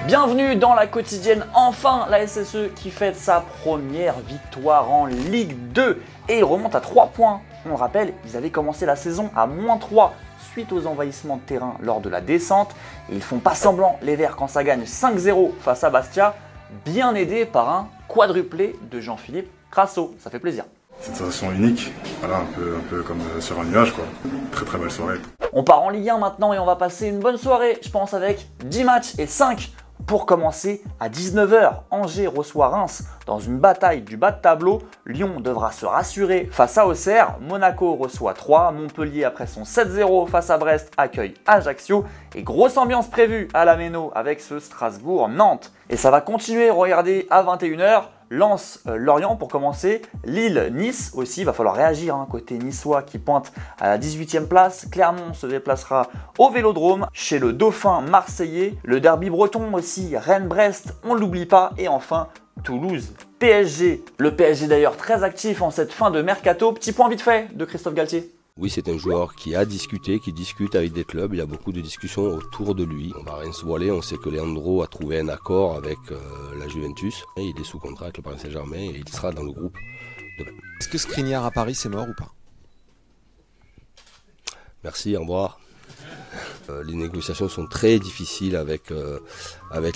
Bienvenue dans la quotidienne, enfin la SSE qui fête sa première victoire en Ligue 2 et il remonte à 3 points. On le rappelle, ils avaient commencé la saison à -3 suite aux envahissements de terrain lors de la descente et ils font pas semblant les Verts quand ça gagne 5-0 face à Bastia, bien aidé par un quadruplé de Jean-Philippe Crasso, ça fait plaisir. Sensation unique, voilà, un peu comme sur un nuage quoi. Très belle soirée. On part en Ligue 1 maintenant et on va passer une bonne soirée, je pense, avec 10 matchs et 5. Pour commencer, à 19 h, Angers reçoit Reims dans une bataille du bas de tableau. Lyon devra se rassurer face à Auxerre. Monaco reçoit 3. Montpellier, après son 7-0 face à Brest, accueille Ajaccio. Et grosse ambiance prévue à la Méno avec ce Strasbourg-Nantes. Et ça va continuer, regardez, à 21 h. Lens-Lorient pour commencer, Lille-Nice aussi, il va falloir réagir côté niçois qui pointe à la 18e place. Clermont se déplacera au Vélodrome chez le Dauphin marseillais, le derby breton aussi, Rennes-Brest, on ne l'oublie pas, et enfin Toulouse-PSG. Le PSG d'ailleurs très actif en cette fin de mercato. Petit point vite fait de Christophe Galtier. Oui, c'est un joueur qui a discuté, qui discute avec des clubs. Il y a beaucoup de discussions autour de lui. On va rien se voiler. On sait que Leandro a trouvé un accord avec la Juventus. Et il est sous contrat avec le Paris Saint-Germain et il sera dans le groupe demain. Est-ce que Skriniar à Paris, c'est mort ou pas? Merci, au revoir. Les négociations sont très difficiles avec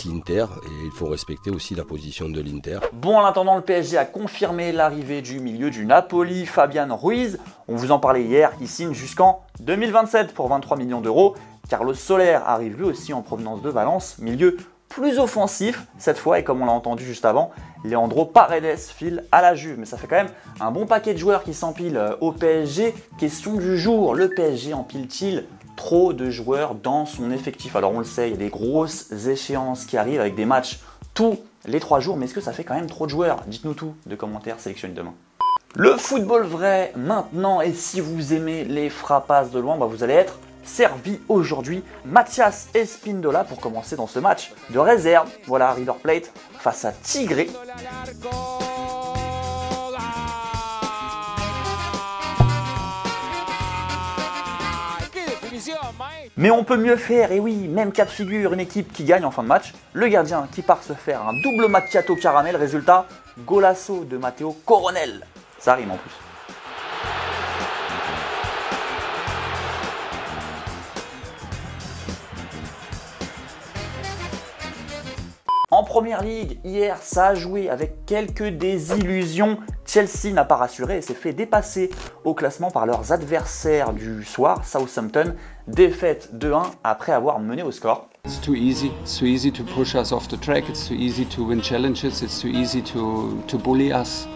l'Inter et il faut respecter aussi la position de l'Inter. Bon, en attendant, le PSG a confirmé l'arrivée du milieu du Napoli, Fabian Ruiz. On vous en parlait hier, il signe jusqu'en 2027 pour 23 millions d'euros. Carlos Soler arrive lui aussi en provenance de Valence, milieu plus offensif cette fois, et comme on l'a entendu juste avant, Leandro Paredes file à la Juve. Mais ça fait quand même un bon paquet de joueurs qui s'empilent au PSG. Question du jour, le PSG empile-t-il trop de joueurs dans son effectif? Alors on le sait, il y a des grosses échéances qui arrivent avec des matchs tous les 3 jours, mais est-ce que ça fait quand même trop de joueurs? Dites-nous tout de commentaires sélectionnés demain. Le football vrai maintenant, et si vous aimez les frappasses de loin, vous allez être servi aujourd'hui. Mathias Espindola pour commencer dans ce match de réserve, voilà, River Plate face à Tigre. Mais on peut mieux faire, et oui, même cas de figure, une équipe qui gagne en fin de match, le gardien qui part se faire un double macchiato caramel, résultat, golasso de Matteo Coronel. Ça rime en plus. En première ligue, hier, ça a joué avec quelques désillusions. Chelsea n'a pas rassuré et s'est fait dépasser au classement par leurs adversaires du soir, Southampton. Défaite 2-1 après avoir mené au score. It's too easy. It's too easy to push us off the track. It's too easy to win challenges. It's too easy to bully us.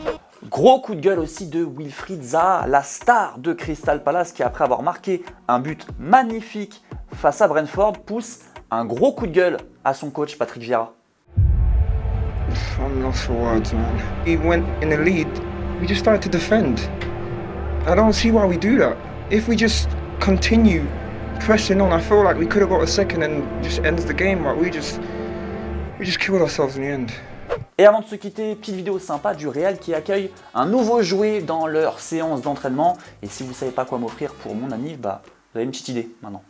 Gros coup de gueule aussi de Wilfried Zaha, la star de Crystal Palace qui, après avoir marqué un but magnifique face à Brentford, pousse un gros coup de gueule à son coach Patrick Vieira. I'm lost for words, man. We went in the lead, we just started to defend. I don't see why we do that. If we just continue pressing on, I feel like we could have got a second and just ends the game, but we just killed ourselves in the end. Et avant de se quitter, petite vidéo sympa du Real qui accueille un nouveau jouet dans leur séance d'entraînement. Et si vous ne savez pas quoi m'offrir pour mon anniv, vous avez une petite idée maintenant.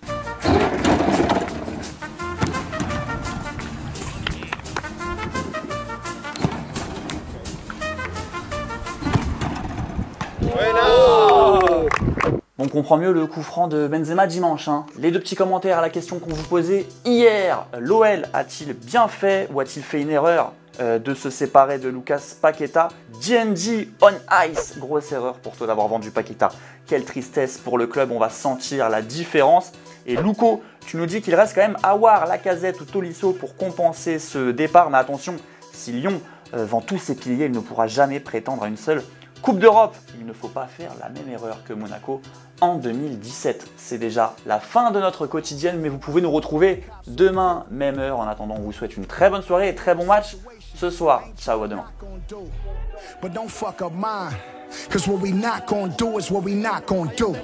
On comprend mieux le coup franc de Benzema dimanche. Les 2 petits commentaires à la question qu'on vous posait hier. L'OL a-t-il bien fait ou a-t-il fait une erreur de se séparer de Lucas Paqueta? DNG on ice, grosse erreur pour toi d'avoir vendu Paqueta. Quelle tristesse pour le club, on va sentir la différence. Et Luco, tu nous dis qu'il reste quand même Aouar, Lacazette ou Tolisso pour compenser ce départ. Mais attention, si Lyon vend tous ses piliers, il ne pourra jamais prétendre à une seule Coupe d'Europe. Il ne faut pas faire la même erreur que Monaco en 2017. C'est déjà la fin de notre quotidienne, mais vous pouvez nous retrouver demain, même heure. En attendant, on vous souhaite une très bonne soirée et très bon match ce soir. Ciao, à demain. But don't fuck up mine, 'cause what we not gonna do is what we not gonna do.